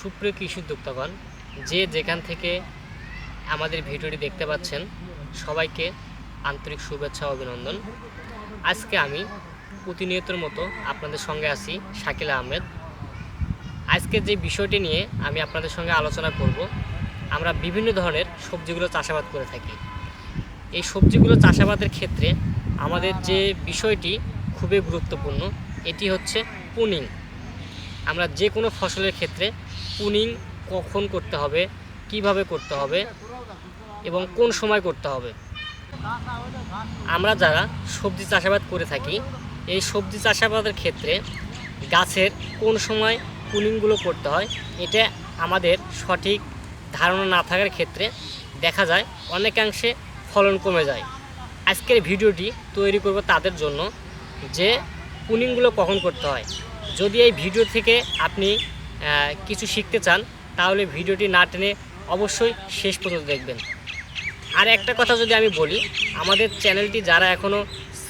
সুপ্রিয় কৃষি উদ্যোক্তাগণ, যে যেখান থেকে আমাদের ভিডিওটি দেখতে পাচ্ছেন সবাইকে আন্তরিক শুভেচ্ছা ও অভিনন্দন। আজকে আমি প্রতিনিয়তের মতো আপনাদের সঙ্গে আছি শাকিল আহমেদ। আজকে যে বিষয়টি নিয়ে আমি আপনাদের সঙ্গে আলোচনা করব, আমরা বিভিন্ন ধরনের সবজিগুলো চাষাবাদ করে থাকি। এই সবজিগুলো চাষাবাদের ক্ষেত্রে আমাদের যে বিষয়টি খুবই গুরুত্বপূর্ণ, এটি হচ্ছে প্রুনিং। আমরা যে কোনো ফসলের ক্ষেত্রে প্রুনিং কখন করতে হবে, কিভাবে করতে হবে এবং কোন সময় করতে হবে। আমরা যারা সবজি চাষাবাদ করে থাকি, এই সবজি চাষাবাদের ক্ষেত্রে গাছের কোন সময় প্রুনিংগুলো করতে হয়, এটা আমাদের সঠিক ধারণা না থাকার ক্ষেত্রে দেখা যায় অনেকাংশে ফলন কমে যায়। আজকের ভিডিওটি তৈরি করব তাদের জন্য যে প্রুনিংগুলো কখন করতে হয়। যদি এই ভিডিও থেকে আপনি কিছু শিখতে চান, তাহলে ভিডিওটি না টেনে অবশ্যই শেষ পর্যন্ত দেখবেন। আর একটা কথা যদি আমি বলি, আমাদের চ্যানেলটি যারা এখনও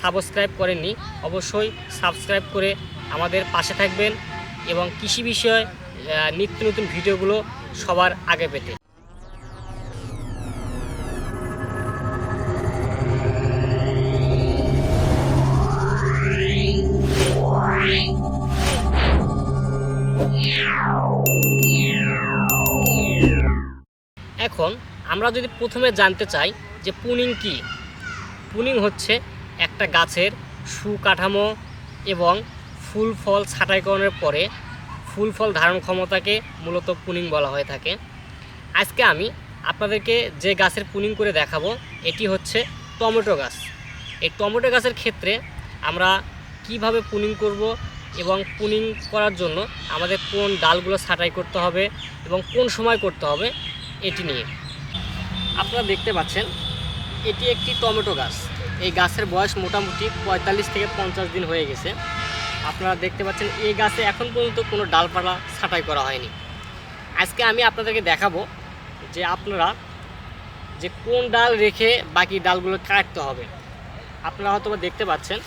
সাবস্ক্রাইব করেননি, অবশ্যই সাবস্ক্রাইব করে আমাদের পাশে থাকবেন এবং কৃষি বিষয় নিত্য নতুন ভিডিওগুলো সবার আগে পেতে। এখন আমরা যদি প্রথমে জানতে চাই যে প্রুনিং কী। প্রুনিং হচ্ছে একটা গাছের সুকাঠামো এবং ফুল ফল ছাঁটাইকরণের পরে ফুল ফল ধারণ ক্ষমতাকে মূলত প্রুনিং বলা হয়ে থাকে। আজকে আমি আপনাদেরকে যে গাছের প্রুনিং করে দেখাবো, এটি হচ্ছে টমেটো গাছ। এই টমেটো গাছের ক্ষেত্রে আমরা কিভাবে প্রুনিং করব এবং প্রুনিং করার জন্য আমাদের কোন ডালগুলো ছাঁটাই করতে হবে এবং কোন সময় করতে হবে, এটি নিয়ে আপনারা দেখতে পাচ্ছেন এটি একটি টমেটো গাছ। এই গাছের বয়স মোটামুটি 45 থেকে 50 দিন হয়ে গেছে। আপনারা দেখতে পাচ্ছেন এই গাছে এখন পর্যন্ত কোনো ডালপালা ছাঁটাই করা হয়নি। আজকে আমি আপনাদেরকে দেখাবো যে আপনারা যে কোন ডাল রেখে বাকি ডালগুলো কাটতে হবে। আপনারা হয়তো দেখতে পাচ্ছেন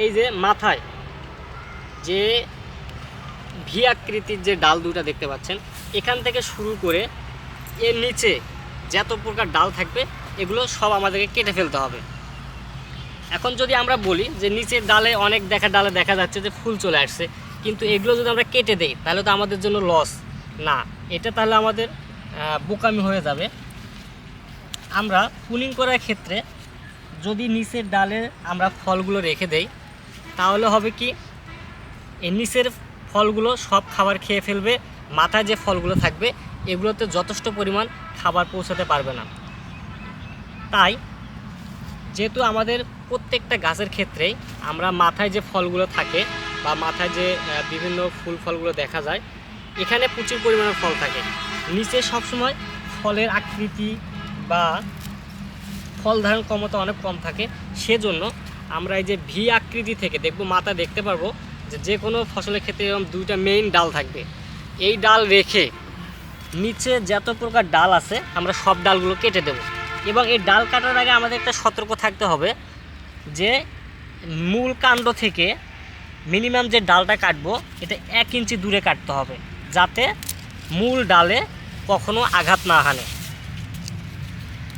এই যে মাথায় যে ভি আকৃতির যে ডাল দুটা দেখতে পাচ্ছেন, এখান থেকে শুরু করে এর নিচে যত প্রকার ডাল থাকবে এগুলো সব আমাদেরকে কেটে ফেলতে হবে। এখন যদি আমরা বলি যে নিচের ডালে অনেক ডালে দেখা যাচ্ছে যে ফুল চলে আসছে, কিন্তু এগুলো যদি আমরা কেটে দেই তাহলে তো আমাদের জন্য লস না, এটা তাহলে আমাদের বোকামি হয়ে যাবে। আমরা প্রুনিং করার ক্ষেত্রে যদি নিচের ডালে আমরা ফলগুলো রেখে দেই, তাহলে হবে কি, এই নিচের ফলগুলো সব খাবার খেয়ে ফেলবে, মাথায় যে ফলগুলো থাকবে এগুলোতে যথেষ্ট পরিমাণ খাবার পৌঁছাতে পারবে না। তাই যেহেতু আমাদের প্রত্যেকটা গাছের ক্ষেত্রেই আমরা মাথায় যে ফলগুলো থাকে বা মাথায় যে বিভিন্ন ফুল ফলগুলো দেখা যায়, এখানে প্রচুর পরিমাণে ফল থাকে। নিচে সবসময় ফলের আকৃতি বা ফল ধারণ ক্ষমতা অনেক কম থাকে। সেজন্য আমরা এই যে ভি আকৃতি থেকে দেখব, মাথায় দেখতে পারবো যে কোনো ফসলের ক্ষেত্রে এরকম দুইটা মেইন ডাল থাকবে। এই ডাল রেখে নিচে যত প্রকার ডাল আছে আমরা সব ডালগুলো কেটে দেব। এবং এই ডাল কাটার আগে আমাদের একটা সতর্ক থাকতে হবে যে মূল কাণ্ড থেকে মিনিমাম যে ডালটা কাটবো এটা 1 ইঞ্চি দূরে কাটতে হবে, যাতে মূল ডালে কখনো আঘাত না হানে।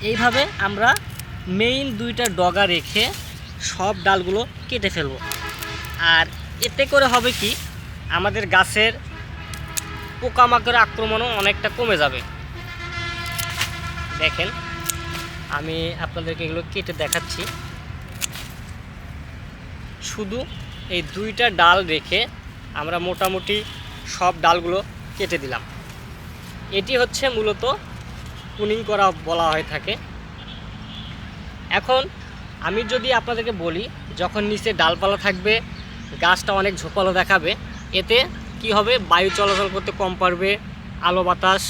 এইভাবে আমরা মেইন দুইটা ডগা রেখে সব ডালগুলো কেটে ফেলব। আর এতে করে হবে কি, আমাদের গাছের পোকামাকড়ের আক্রমণও অনেকটা কমে যাবে। দেখেন আমি আপনাদেরকে এগুলো কেটে দেখাচ্ছি। শুধু এই দুইটা ডাল রেখে আমরা মোটামুটি সব ডালগুলো কেটে দিলাম। এটি হচ্ছে মূলত প্রুনিং করা বলা হয়ে থাকে। এখন আমি যদি আপনাদেরকে বলি, যখন নিচে ডালপালা থাকবে, গাছটা অনেক ঝোপালো দেখাবে, এতে কি হবে, বায়ু চলাচল করতে কম পারবে, আলো বাতাস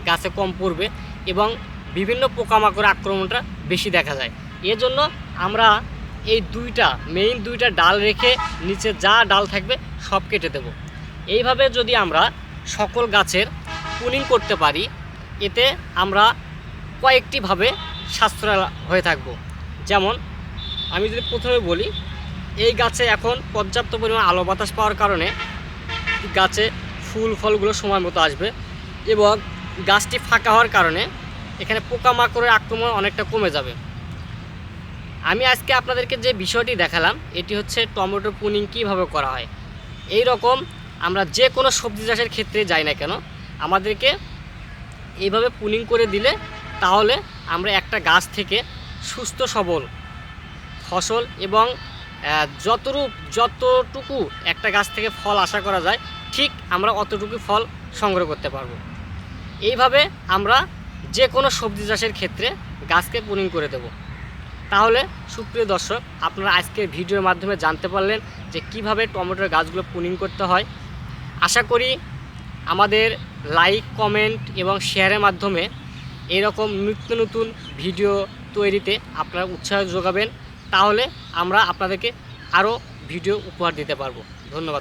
গাছে কম পড়বে এবং বিভিন্ন পোকামাকড়ের আক্রমণটা বেশি দেখা যায়। এজন্য আমরা এই মেইন দুইটা ডাল রেখে নিচে যা ডাল থাকবে সব কেটে দেব। এইভাবে যদি আমরা সকল গাছের প্রুনিং করতে পারি, এতে আমরা কয়েকটিভাবে সাশ্রয় হয়ে থাকব। যেমন আমি যদি প্রথমে বলি, এই গাছে এখন পর্যাপ্ত পরিমাণ আলো বাতাস পাওয়ার কারণে গাছে ফুল ফলগুলো সময় মতো আসবে এবং গাছটি ফাঁকা হওয়ার কারণে এখানে পোকামাকড়ের আক্রমণ অনেকটা কমে যাবে। আমি আজকে আপনাদেরকে যে বিষয়টি দেখালাম এটি হচ্ছে টমেটো প্রুনিং কীভাবে করা হয়। এই রকম আমরা যে কোনো সবজি চাষের ক্ষেত্রে যাই না কেন, আমাদেরকে এইভাবে প্রুনিং করে দিলে তাহলে আমরা একটা গাছ থেকে সুস্থ সবল ফসল এবং যতটুকু একটা গাছ থেকে ফল আশা করা যায় ঠিক আমরা অতটুকু ফল সংগ্রহ করতে পারবো। এইভাবে আমরা যে কোনো সবজি চাষের ক্ষেত্রে গাছকে প্রুনিং করে দেব। তাহলে সুপ্রিয় দর্শক, আপনারা আজকের ভিডিওর মাধ্যমে জানতে পারলেন যে কিভাবে টমেটোর গাছগুলো প্রুনিং করতে হয়। আশা করি আমাদের লাইক, কমেন্ট এবং শেয়ারের মাধ্যমে এরকম নিত্য নতুন ভিডিও তৈরিতে আপনারা উৎসাহ যোগাবেন। তাহলে আমরা আপনাদেরকে আরও ভিডিও উপহার দিতে পারবো। ধন্যবাদ।